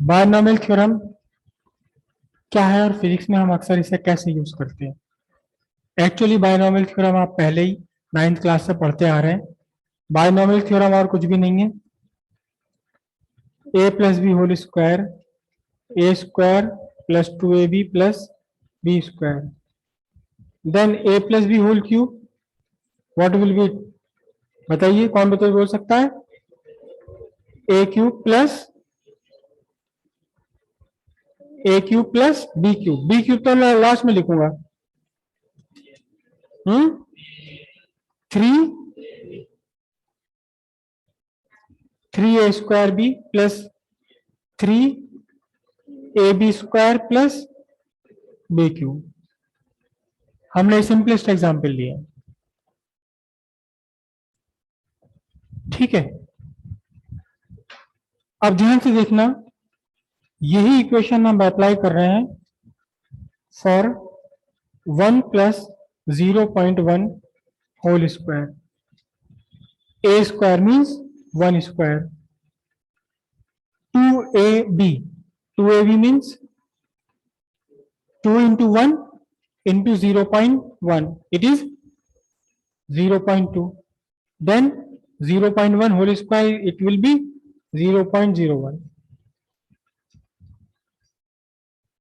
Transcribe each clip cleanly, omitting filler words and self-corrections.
Binomial theorem क्या है और फिजिक्स में हम अक्सर इसे कैसे यूज करते हैं। एक्चुअली बायनॉमियल थ्योरम आप पहले ही 9th क्लास से पढ़ते आ रहे हैं। बायनॉमियल थ्योरम और कुछ भी नहीं है, A plus B whole square A square plus 2ab plus B square, then A plus B whole cube, what will be, बताइए कौन बोल सकता है। A cube plus B cube, B cube तो मैं लास्ट में लिखूंगा। 3 square B plus 3ab square plus B cube. हमने सिंपलेस्ट एग्जाम्पल लिया, ठीक है। अब ध्यान से देखना, यही इक्वेशन हम अप्लाई कर रहे हैं for 1 plus 0.1 whole square. A square means 1 square, 2ab means 2 into 1 into 0.1, it is 0.2, then 0.1 whole square, it will be 0.01,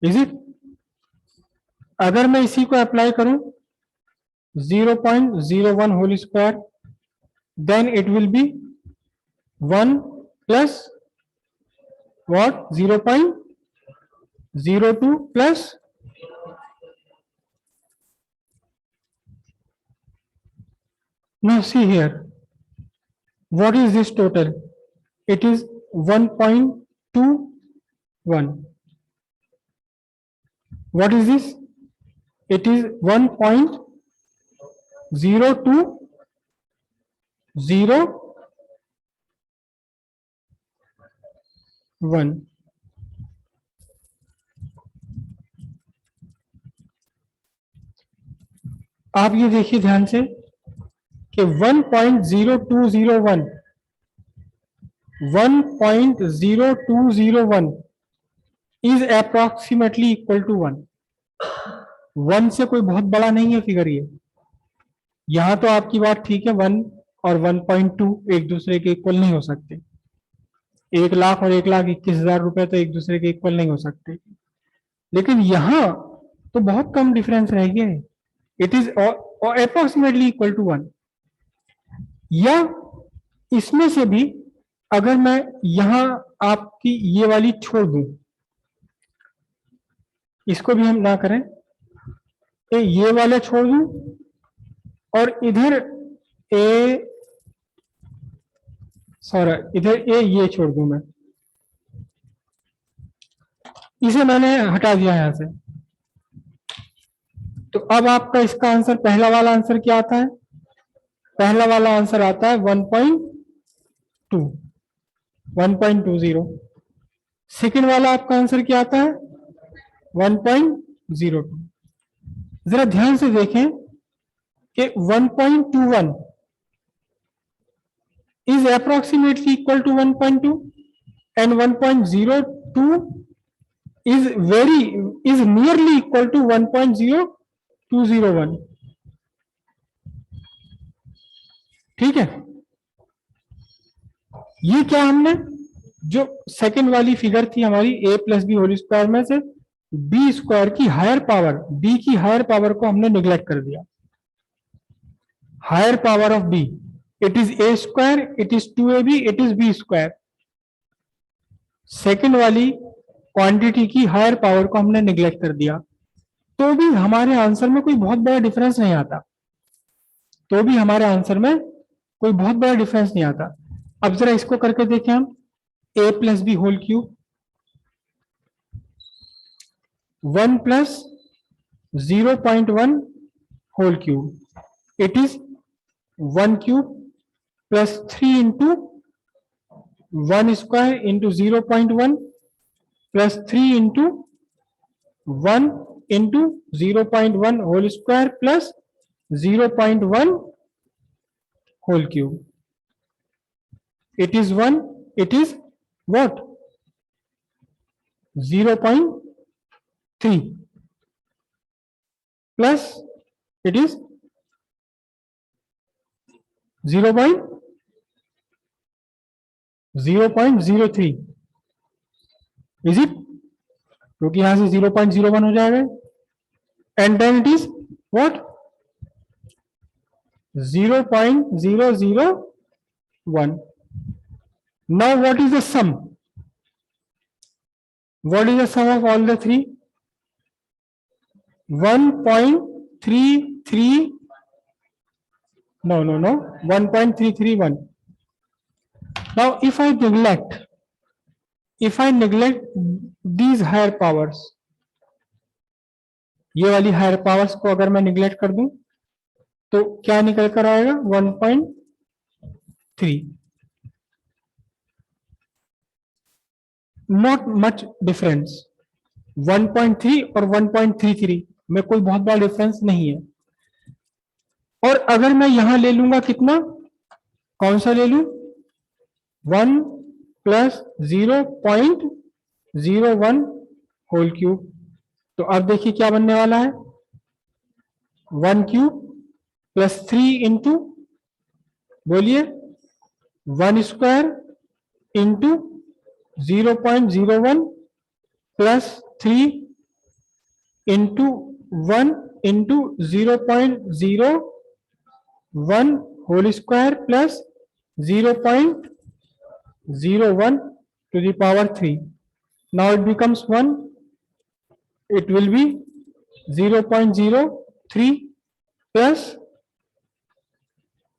is it? अगर मैं इसी को अप्लाई करूं 0.01 whole square, then it will be 1 plus what 0.02 plus now see here, what is this total? It is 1.21. What is this? It is 1.0201. आप ये देखिए ध्यान से कि 1.0201 इज अप्रोक्सीमेटली इक्वल टू 1। 1 से कोई बहुत बड़ा नहीं है फिगर ये। यहां तो आपकी बात ठीक है, 1 और 1.2 एक दूसरे के इक्वल नहीं हो सकते। 1 लाख और 1,21,000 रुपए तो एक दूसरे के इक्वल नहीं हो सकते, लेकिन यहां तो बहुत कम डिफरेंस रह गया है। It is approximately equal to 1। या इसमें से भी अगर मैं यहां आपकी ये वाली छोड़ दूं, इसको भी हम ना करें, ये वाला छोड़ दूं और इधर इधर ये छोड़ दूं, मैं इसे मैंने हटा दिया यहां से, तो अब आपका इसका आंसर, पहला वाला आंसर क्या आता है? पहला वाला आंसर आता है 1.20। सेकेंड वाला आपका आंसर क्या आता है? 1.02। जरा ध्यान से देखें कि 1.21 is approximately equal to 1.2 and 1.02 is nearly equal to 1.0201। ठीक है, ये क्या हमने जो सेकंड वाली फिगर थी हमारी a plus B whole square में से बी स्क्वायर की हायर पावर, बी की हायर पावर को हमने निग्लेक्ट कर दिया। Higher power of B, it is a square, it is 2ab, it is b square. Second वाली क्वांटिटी की हायर पावर को हमने निग्लेक्ट कर दिया, तो भी हमारे आंसर में कोई बहुत बड़ा डिफरेंस नहीं आता। अब जरा इसको करके देखें हम, a plus B whole cube, 1 plus 0.1 whole cube, it is 1 cube plus 3 into 1 square into 0.1 plus 3 into 1 into 0.1 whole square plus 0.1 whole cube. It is 1, it is what? 0.3 plus it is 0.03 is it, क्योंकि यहां से 0.01 हो जाएगा and then it is what 0.001. Now what is the sum? What is the sum of all the three? 1.33 no 1.331. Now if I neglect these higher powers, ये वाली higher powers को अगर मैं निगलेक्ट कर दूं तो क्या निकल कर आएगा 1.3. नॉट मच डिफरेंस, 1.3 और 1.33 में कोई बहुत बड़ा डिफरेंस नहीं है. और अगर मैं यहां ले लूंगा कितना, कौन सा ले लूं, 1 प्लस 0.01 होल क्यूब, तो अब देखिए क्या बनने वाला है, 1 क्यूब प्लस 3 इंटू, बोलिए 1 square into 0.01 plus 3 into 1 into 0.01 whole square plus 0.01 to the power 3. Now it becomes 1. It will be 0.03 plus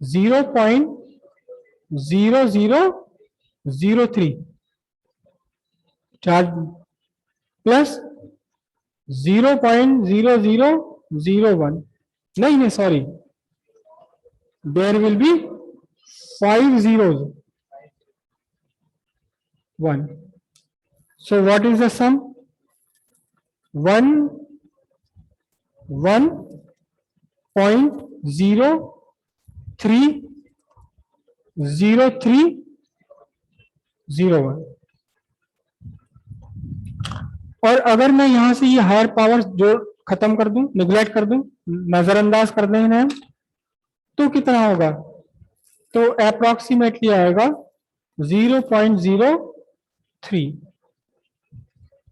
0.0003 charge plus 0.0001. नहीं sorry, there will be 5 zeros. 1. So what is the sum? 1.030301. और अगर मैं यहां से ये higher powers जो खत्म कर दूं, निगलेक्ट कर दूं, नजरअंदाज कर दें इन्हें, तो कितना होगा, तो अप्रोक्सीमेटली आएगा 0.03.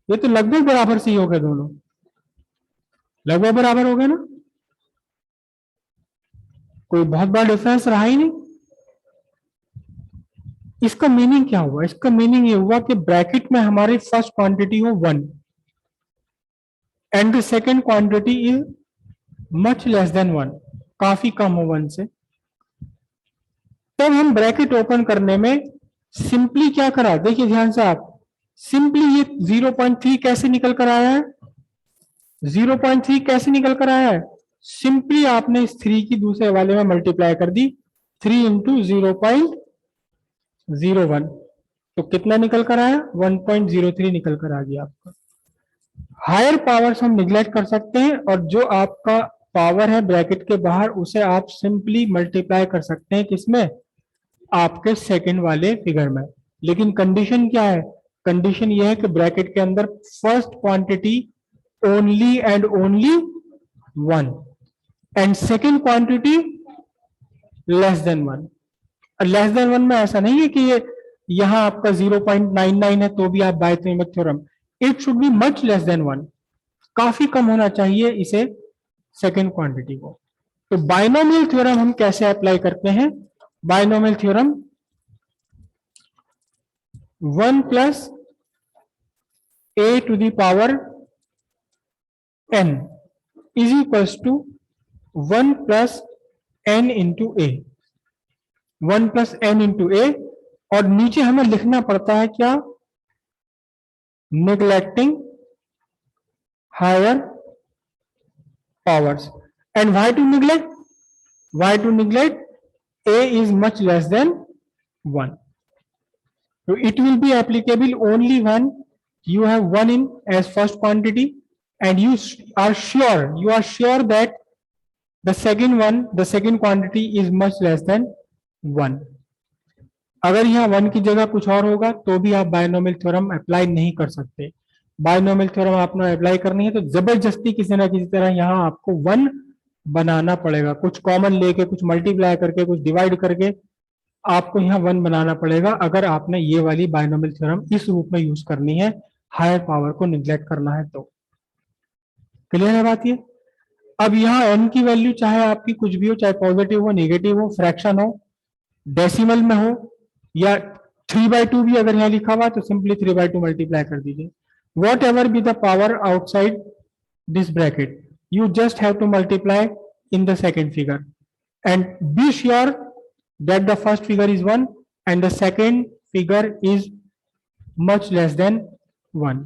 ये तो लगभग बराबर से ही हो गए, दोनों लगभग बराबर हो गए ना, कोई बहुत बड़ा डिफरेंस रहा ही नहीं. इसका मीनिंग क्या हुआ, इसका मीनिंग ये हुआ कि ब्रैकेट में हमारी फर्स्ट क्वांटिटी हो 1 and the second quantity is much less than 1, काफी कम हो 1 से. तब हम ब्रैकेट ओपन करने में सिंपली क्या करा, देखिए ध्यान से आप, सिंपली ये 0.3 कैसे निकल कर आया है, 0.3 कैसे निकल कर आया है, सिंपली आपने इस 3 की दूसरे वाले में मल्टीप्लाई कर दी, 3 इंटू 0.01, तो कितना निकल कर आया, 1.03 निकल कर आ गया आपका. हायर पावर्स हम निगलेक्ट कर सकते हैं, और जो आपका पावर है ब्रैकेट के बाहर उसे आप सिंपली मल्टीप्लाई कर सकते हैं किसमें, आपके सेकंड वाले फिगर में. लेकिन कंडीशन क्या है, कंडीशन यह है कि ब्रैकेट के अंदर first quantity only and only 1 and second quantity less than 1. Less than 1 में ऐसा नहीं है कि ये यहां आपका 0.99 है तो भी आप by theorem theorem, it should be much less than 1, काफी कम होना चाहिए इसे सेकंड क्वांटिटी को. तो बायनोमियल थ्योरम हम कैसे अप्लाई करते हैं, binomial theorem 1 plus a to the power n is equals to 1 plus n into a, 1 plus n into a, और नीचे हमें लिखना पड़ता है क्या, neglecting higher powers. And why to neglect, why to neglect, a is much less than 1. So it will be applicable only when you have 1 in as first quantity and you are sure that the second quantity is much less than 1. अगर यहाँ 1 की जगह कुछ और होगा तो भी आप बायनोमियल थ्योरम अप्लाई नहीं कर सकते. बायनोमियल थ्योरम आपने अप्लाई करनी है तो जबरदस्ती किसी ना किसी तरह यहाँ आपको वन बनाना पड़ेगा, कुछ कॉमन लेके, कुछ मल्टीप्लाई करके, कुछ डिवाइड करके आपको यहाँ वन बनाना पड़ेगा अगर आपने ये वाली बायनोमियल थ्योरम इस रूप में यूज करनी है, हायर पावर को निग्लेक्ट करना है तो। क्लियर है बात ये? अब यहाँ n की वैल्यू चाहे आपकी कुछ भी हो, चाहे पॉजिटिव हो, नेगेटिव हो, फ्रैक्शन हो, डेसिमल में हो, या 3/2 भी अगर यहाँ लिखा हुआ तो सिंपली 3/2 मल्टीप्लाई कर दीजिए। What ever be the power outside this bracket, you just have to multiply in the second figure and be sure that the first figure is 1 and the second figure is much less than 1.